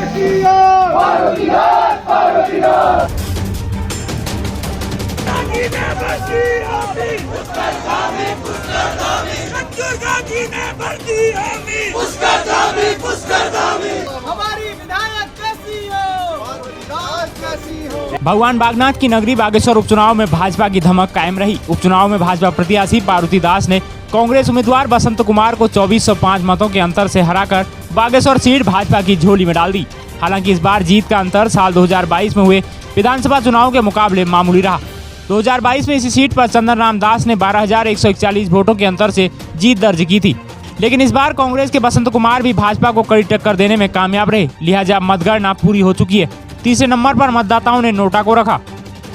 हमारी विधायक कैसी हो? भगवान बागनाथ की नगरी बागेश्वर उपचुनाव में भाजपा की धमक कायम रही। उपचुनाव में भाजपा प्रत्याशी पार्वती दास ने कांग्रेस उम्मीदवार बसंत कुमार को 2405 मतों के अंतर से हराकर बागेश्वर सीट भाजपा की झोली में डाल दी। हालांकि इस बार जीत का अंतर साल 2022 में हुए विधानसभा चुनाव के मुकाबले मामूली रहा। 2022 में इसी सीट पर चंदन राम दास ने 12,141 वोटों के अंतर से जीत दर्ज की थी, लेकिन इस बार कांग्रेस के बसंत कुमार भी भाजपा को कड़ी टक्कर देने में कामयाब रहे। लिहाजा मतगणना पूरी हो चुकी है। तीसरे नंबर पर मतदाताओं ने नोटा को रखा।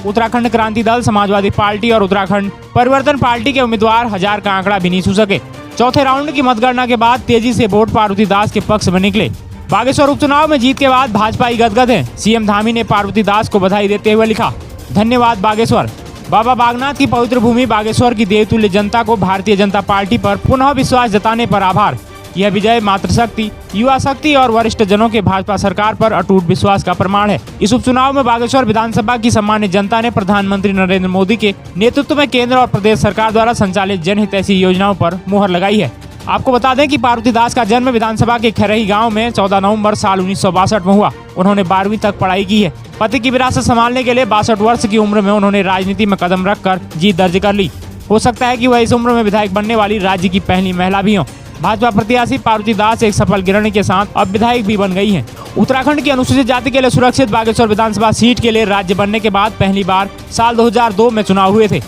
उत्तराखंड क्रांति दल, समाजवादी पार्टी और उत्तराखंड परिवर्तन पार्टी के उम्मीदवार 1000 का आंकड़ा भी नहीं छू सके। चौथे राउंड की मतगणना के बाद तेजी से वोट पार्वती दास के पक्ष में निकले। बागेश्वर उपचुनाव में जीत के बाद भाजपा गदगद है। सीएम धामी ने पार्वती दास को बधाई देते हुए लिखा, धन्यवाद बागेश्वर। बाबा बागनाथ की पवित्र भूमि बागेश्वर की देवतुल्य जनता को भारतीय जनता पार्टी पर पुनः विश्वास जताने पर आभार। यह विजय मातृशक्ति, युवा शक्ति और वरिष्ठ जनों के भाजपा सरकार पर अटूट विश्वास का प्रमाण है। इस उपचुनाव में बागेश्वर विधानसभा की सम्मानित जनता ने प्रधानमंत्री नरेंद्र मोदी के नेतृत्व में केंद्र और प्रदेश सरकार द्वारा संचालित जनहितैषी योजनाओं पर मुहर लगाई है। आपको बता दें कि पार्वती दास का जन्म विधानसभा के खरही गांव में 14 नवंबर साल 1962 में हुआ। उन्होंने 12वीं तक पढ़ाई की है। पति की विरासत संभालने के लिए 62 वर्ष की उम्र में उन्होंने राजनीति में कदम रखकर जीत दर्ज कर ली। हो सकता है कि वह इस उम्र में विधायक बनने वाली राज्य की पहली महिला भी हो। भाजपा प्रत्याशी पार्वती दास एक सफल गृहिणी के साथ अब विधायक भी बन गई हैं। उत्तराखंड की अनुसूचित जाति के लिए सुरक्षित बागेश्वर विधानसभा सीट के लिए राज्य बनने के बाद पहली बार साल 2002 में चुनाव हुए थे।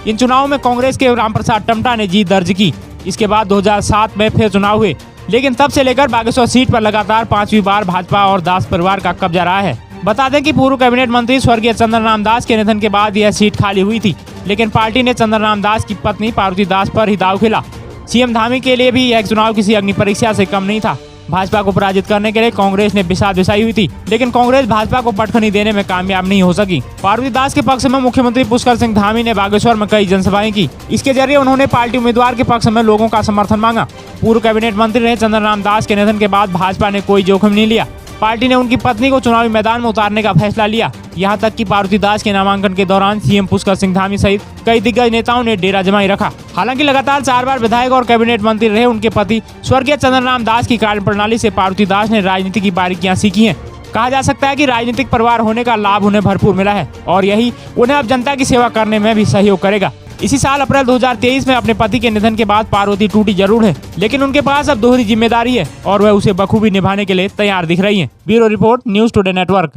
इन चुनावों में कांग्रेस के रामप्रसाद टमटा ने जीत दर्ज की। इसके बाद 2007 में फिर चुनाव हुए, लेकिन तब से लेकर बागेश्वर सीट पर लगातार 5वीं बार भाजपा और दास परिवार का कब्जा रहा है। बता दें कि पूर्व कैबिनेट मंत्री स्वर्गीय चंदन राम दास के निधन के बाद यह सीट खाली हुई थी, लेकिन पार्टी ने चंदन राम दास की पत्नी पार्वती दास पर ही दाव खेला। सीएम धामी के लिए भी यह चुनाव किसी अग्नि परीक्षा से कम नहीं था। भाजपा को पराजित करने के लिए कांग्रेस ने बिसात बिछाई हुई थी, लेकिन कांग्रेस भाजपा को पटखनी देने में कामयाब नहीं हो सकी। पार्वती दास के पक्ष में मुख्यमंत्री पुष्कर सिंह धामी ने बागेश्वर में कई जनसभाएं की। इसके जरिए उन्होंने पार्टी उम्मीदवार के पक्ष में लोगों का समर्थन मांगा। पूर्व कैबिनेट मंत्री रहे चंदन राम दास के निधन के बाद भाजपा ने कोई जोखिम नहीं लिया। पार्टी ने उनकी पत्नी को चुनावी मैदान में उतारने का फैसला लिया। यहां तक कि पार्वती दास के नामांकन के दौरान सीएम पुष्कर सिंह धामी सहित कई दिग्गज नेताओं ने डेरा जमाई रखा। हालांकि लगातार 4 बार विधायक और कैबिनेट मंत्री रहे उनके पति स्वर्गीय चंदन राम दास की कार्यप्रणाली से पार्वती दास ने राजनीति की बारीकियां सीखी हैं। कहा जा सकता है कि राजनीतिक परिवार होने का लाभ उन्हें भरपूर मिला है और यही उन्हें अब जनता की सेवा करने में भी सहयोग करेगा। इसी साल अप्रैल 2023 में अपने पति के निधन के बाद पार्वती टूटी जरूर है, लेकिन उनके पास अब दोहरी जिम्मेदारी है और वह उसे बखूबी निभाने के लिए तैयार दिख रही हैं। Bureau report, news today network.